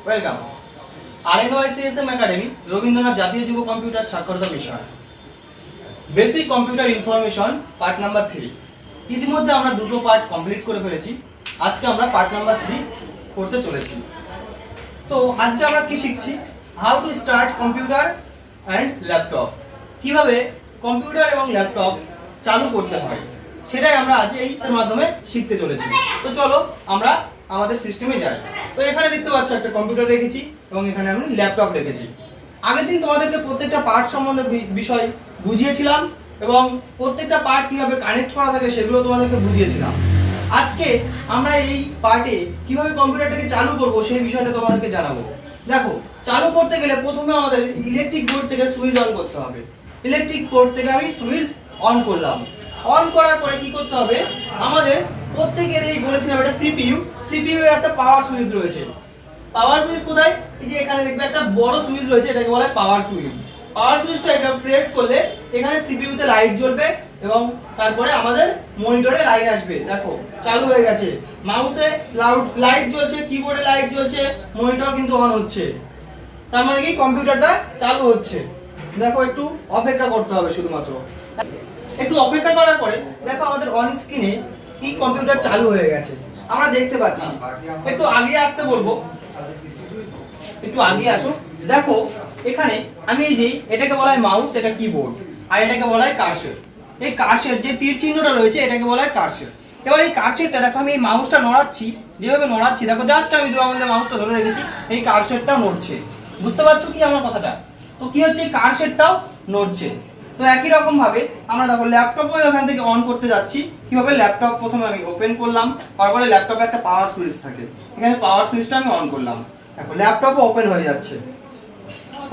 Welcome RNOICSM academy Rabindranath জাতীয় যুব computer সাক্ষরতা mission basic computer information part number 3। ইতিমধ্যে আমরা দুটো পার্ট কমপ্লিট করে ফেলেছি। আজকে আমরা পার্ট নাম্বার 3 করতে চলেছি। তো আজকে আমরা কি শিখছি? How to start computer and laptop. কিভাবে কম্পিউটার এবং ল্যাপটপ চালু করতে হয় সেটাই আমরা আজ এই মাধ্যমে শিখতে চলেছি। তো চলো আমরা আমাদের সিস্টেমে যাই। তো এখানে দেখতে পাচ্ছ একটা কম্পিউটার রেখেছি এবং এখানে আমি ল্যাপটপ রেখেছি। আগের দিন তোমাদেরকে প্রত্যেকটা পার্ট সম্বন্ধে বিষয় বুঝিয়েছিলাম এবং প্রত্যেকটা পার্ট কিভাবে কানেক্ট করা থাকে সেগুলো তোমাদেরকে বুঝিয়েছিলাম। আজকে আমরা এই পার্টে কিভাবে কম্পিউটারটাকে চালু করব সেই বিষয়টা তোমাদেরকে জানাবো। দেখো, চালু করতে গেলে প্রথমে আমাদের ইলেকট্রিক বোর্ড থেকে সুইচ অন করতে হবে। ইলেকট্রিক বোর্ড থেকে আমি সুইচ অন করলাম। অন করার পরে কি করতে হবে? আমাদের প্রত্যেকের এই বলেছিলাম এটা সিপিইউ এর একটা পাওয়ার সুইচ রয়েছে। পাওয়ার সুইচ কোথায়? এই যে এখানে দেখবে একটা বড় সুইচ রয়েছে, এটাকে বলা হয় পাওয়ার সুইচ। পাওয়ার সুইচটা এটা প্রেস করলে এখানে সিপিইউ তে লাইট জ্বলবে এবং তারপরে আমাদের মনিটরে লাইট আসবে। দেখো চালু হয়ে গেছে, মাউসে লাইট জ্বলছে, কিবোর্ডে লাইট জ্বলছে, মনিটর কিন্তু অন হচ্ছে। তার মানে কি কম্পিউটারটা চালু হচ্ছে। দেখো একটু অপেক্ষা করতে হবে শুধুমাত্র। একটু অপেক্ষা করার পরে দেখো আমাদের অন স্ক্রিনে কি কম্পিউটার চালু হয়ে গেছে আমরা দেখতে পাচ্ছি। একটু আগে আসতে বলবো, একটু আগে আসো। দেখো এখানে আমি এই যে এটাকে বলা হয় মাউস, এটা কিবোর্ড, আর এটাকে বলা হয় কার্সর। এই কার্সর যে তীর চিহ্নটা রয়েছে এটাকে বলা হয় কার্সর। এবার এই কার্সরটা দেখো আমি এই মাউসটা নড়াচ্ছি, যেভাবে নড়াচ্ছি দেখো জাস্ট আমি দু আঙুলে মাউসটা ধরে রেখেছি, এই কার্সরটা নড়ছে। বুঝতে পারছো কি আমার কথাটা? তো কি হচ্ছে, কার্সরটাও নড়ছে। তো একই রকম ভাবে আমরা দেখো ল্যাপটপও এখান থেকে অন করতে যাচ্ছি। কিভাবে? ল্যাপটপ প্রথমে আমি ওপেন করলাম, তারপরে ল্যাপটপে একটা পাওয়ার সুইচ থাকে, এখানে পাওয়ার সুইচটা আমি অন করলাম। দেখো ল্যাপটপও ওপেন হয়ে যাচ্ছে।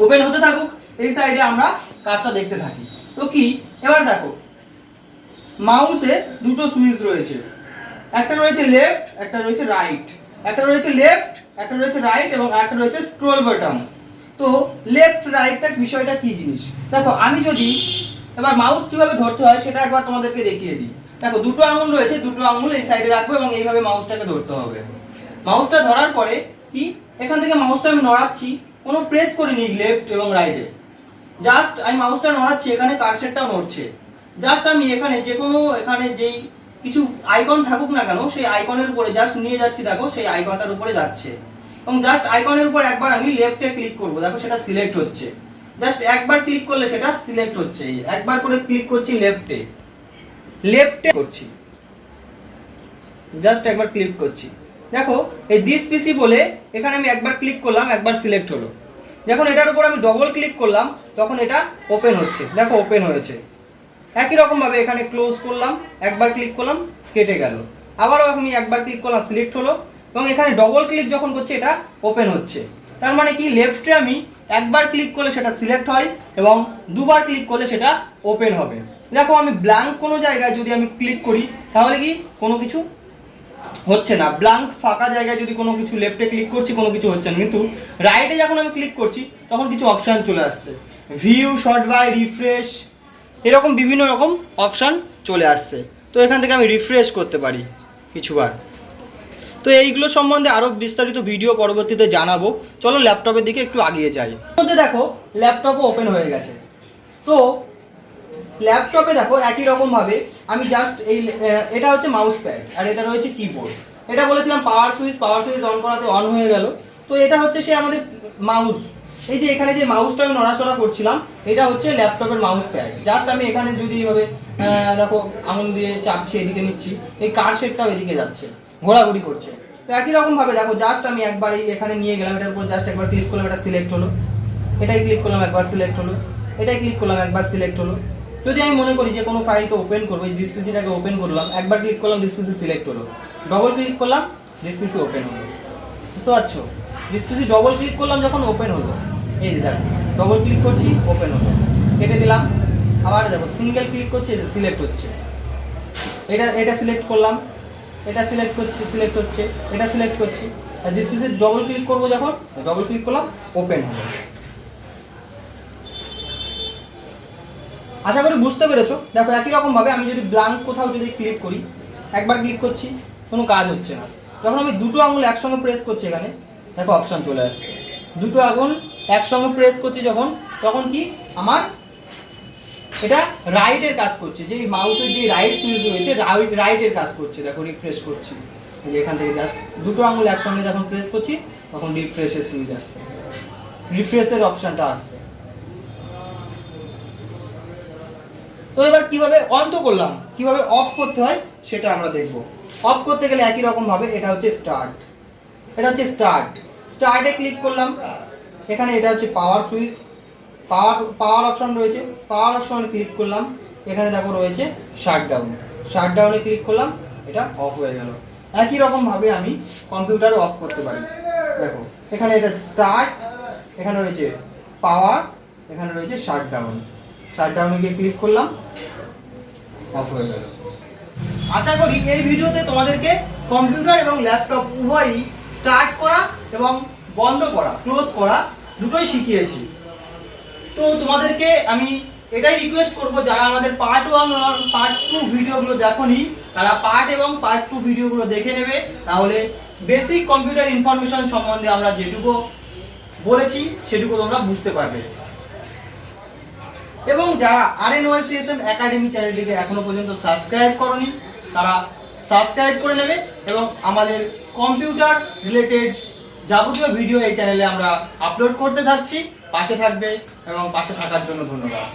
ওপেন হতে থাকুক, এই সাইডে আমরা কাজটা দেখতে থাকি। তো কি এবার দেখো মাউসে দুটো সুইচ রয়েছে, একটা রয়েছে লেফট, একটা রয়েছে রাইট। একটা রয়েছে লেফট, একটা রয়েছে রাইট এবং একটা রয়েছে স্ক্রল বাটন। তো লেফট রাইটটা বিষয়টা কি জিনিস দেখো, আমি যদি এবার মাউস কিভাবে ধরতে হয় সেটা একবার তোমাদেরকে দেখিয়ে দিই। দেখো দুটো আঙুল রয়েছে, দুটো আঙুল এই সাইডে রাখবো এবং এইভাবে মাউসটাকে ধরতে হবে। মাউসটা ধরার পরে কি এখান থেকে মাউসটা আমি নড়াচ্ছি, কোনো প্রেস করিনি লেফট এবং রাইটে, জাস্ট আমি মাউসটা নড়াচ্ছি, এখানে কার্সরটাও নড়ছে। জাস্ট আমি এখানে যে কোনো এখানে যেই কিছু আইকন থাকুক না কেন সেই আইকনের উপরে জাস্ট নিয়ে যাচ্ছি, দেখো সেই আইকনটার উপরে যাচ্ছে এবং জাস্ট আইকনের উপর একবার আমি লেফটে ক্লিক করব, দেখো সেটা সিলেক্ট হচ্ছে। জাস্ট একবার ক্লিক করলে সেটা সিলেক্ট হচ্ছে। একবার করে ক্লিক করছি লেফটে করছি, জাস্ট একবার ক্লিক করছি। দেখো এই দিস পিসি বলে এখানে আমি একবার ক্লিক করলাম, একবার সিলেক্ট হলো। যখন এটার উপর আমি ডবল ক্লিক করলাম তখন এটা ওপেন হচ্ছে, দেখো ওপেন হয়েছে। একই রকম ভাবে এখানে ক্লোজ করলাম, একবার ক্লিক করলাম, কেটে গেল। আবারও আমি একবার ক্লিক করলাম, সিলেক্ট হলো এবং এখানে ডবল ক্লিক যখন করছি এটা ওপেন হচ্ছে। তার মানে কি লেফটে আমি একবার ক্লিক করলে সেটা সিলেক্ট হয় এবং দুবার ক্লিক করলে সেটা ওপেন হবে। দেখো আমি ব্ল্যাঙ্ক কোনো জায়গায় যদি আমি ক্লিক করি তাহলে কি কোনো কিছু হচ্ছে না, ব্ল্যাঙ্ক ফাঁকা জায়গায় যদি কোনো কিছু লেফটে ক্লিক করছি কোনো কিছু হচ্ছে না, কিন্তু রাইটে যখন আমি ক্লিক করছি তখন কিছু অপশান চলে আসছে, ভিউ, শর্ট বাই, রিফ্রেশ, এরকম বিভিন্ন রকম অপশান চলে আসছে। তো এখান থেকে আমি রিফ্রেশ করতে পারি কিছুবার। তো এইগুলো সম্বন্ধে আরও বিস্তারিত ভিডিও পরবর্তীতে জানাবো। চলো ল্যাপটপের দিকে একটু আগিয়ে যাই। মধ্যে দেখো ল্যাপটপও ওপেন হয়ে গেছে। তো ল্যাপটপে দেখো একই রকম ভাবে আমি জাস্ট এটা হচ্ছে মাউস প্যাড আর এটা রয়েছে কিবোর্ড। এটা বলেছিলাম পাওয়ার সুইচ অন করাতে অন হয়ে গেল। তো এটা হচ্ছে সে আমাদের মাউস। এই যে এখানে যে মাউসটা আমি নড়াচড়া করছিলাম এটা হচ্ছে ল্যাপটপের মাউস প্যাড। জাস্ট আমি এখানে যদি এইভাবে দেখো আঙুল দিয়ে চাপছি, এদিকে নিচ্ছি, এই কার্সরটাও এদিকে যাচ্ছে, ঘোরাঘুরি করছে। তো একই রকম ভাবে দেখো জাস্ট আমি একবার এখানে নিয়ে গেলাম, এটার উপর জাস্ট একবার ক্লিক করলাম, এটা সিলেক্ট হলো, এটাই ক্লিক করলাম, একবার সিলেক্ট হলো, এটাই ক্লিক করলাম, একবার সিলেক্ট হলো। যদি আমি মনে করি যে কোনো ফাইলকে ওপেন করবো, এই দিস পিসিটাকে ওপেন করলাম, একবার ক্লিক করলাম, দিস পিসি সিলেক্ট হলো, ডবল ক্লিক করলাম, দিস পিসি ওপেন হলো। বুঝতে পারছো? দিস পিসি ডবল ক্লিক করলাম যখন ওপেন হলো, এই যে দেখো ডবল ক্লিক করছি ওপেন হলো, কেটে দিলাম। আবার দেখো সিঙ্গেল ক্লিক করছি, এই যে সিলেক্ট হচ্ছে, এটা সিলেক্ট করলাম, এটা সিলেক্ট করছি, সিলেক্ট হচ্ছে, এটা সিলেক্ট করছি। আর দিস পিসি ডবল ক্লিক করবো যখন, ডবল ক্লিক করলাম, ওপেন হলো। আশা করি বুঝতে পেরেছো। দেখো একই রকম ভাবে আমি যদি ব্ল্যাঙ্ক কোথাও যদি ক্লিক করি, একবার ক্লিক করছি, কোনো কাজ হচ্ছে না। যখন আমি দুটো আঙুল একসঙ্গে প্রেস করছি এখানে, দেখো অপশন চলে আসছে। দুটো আগুন একসঙ্গে প্রেস করছি যখন, তখন কি আমার এটা রাইটের কাজ করছে, যে মাউসের যে রাইট সুইচ রয়েছে রাইটের কাজ করছে। দেখো রিফ্রেশ করছি, যে এখান থেকে জাস্ট দুটো আঙুল একসঙ্গে যখন প্রেস করছি তখন রিফ্রেশের সুইচ আসছে, রিফ্রেশের অপশনটা আসছে। তো এবার কিভাবে অন তো করলাম, কিভাবে অফ করতে হয় সেটা আমরা দেখব। অফ করতে গেলে একই রকম ভাবে, এটা হচ্ছে স্টার্ট, এটা হচ্ছে স্টার্টে ক্লিক করলাম। এখানে এটা হচ্ছে পাওয়ার সুইচ, পাওয়ার অপশন রয়েছে, পাওয়ার অপশনে ক্লিক করলাম। এখানে দেখো রয়েছে শাটডাউনে ক্লিক করলাম, এটা অফ হয়ে গেল। একই রকম ভাবে আমি কম্পিউটারও অফ করতে পারি। দেখো এখানে এটা স্টার্ট, এখানে রয়েছে পাওয়ার, এখানে রয়েছে শাটডাউনে গিয়ে ক্লিক করলাম, অফ হয়ে গেল। আশা করি এই ভিডিওতে তোমাদেরকে কম্পিউটার এবং ল্যাপটপ উভয়ই স্টার্ট করা এবং বন্ধ করা, ক্লোজ করা দুটোই শিখিয়েছি। তো তোমাদেরকে আমি এটাই রিকোয়েস্ট করব, যারা আমাদের পার্ট 1 আর পার্ট 2 ভিডিওগুলো দেখোনি তারা পার্ট এবং পার্ট 2 ভিডিওগুলো দেখে নেবে, তাহলে বেসিক কম্পিউটার ইনফরমেশন সম্বন্ধে আমরা যেটুকু বলেছি সেটুকু তোমরা বুঝতে পারবে। এবং যারা RNYCSM একাডেমি চ্যানেলটিকে এখনো পর্যন্ত সাবস্ক্রাইব করনি তারা সাবস্ক্রাইব করে নেবে, এবং আমাদের কম্পিউটার রিলেটেড যাবতীয় ভিডিও এই চ্যানেলে আমরা আপলোড করতে থাকছি। পাশে থাকবে এবং পাশে থাকার জন্য ধন্যবাদ।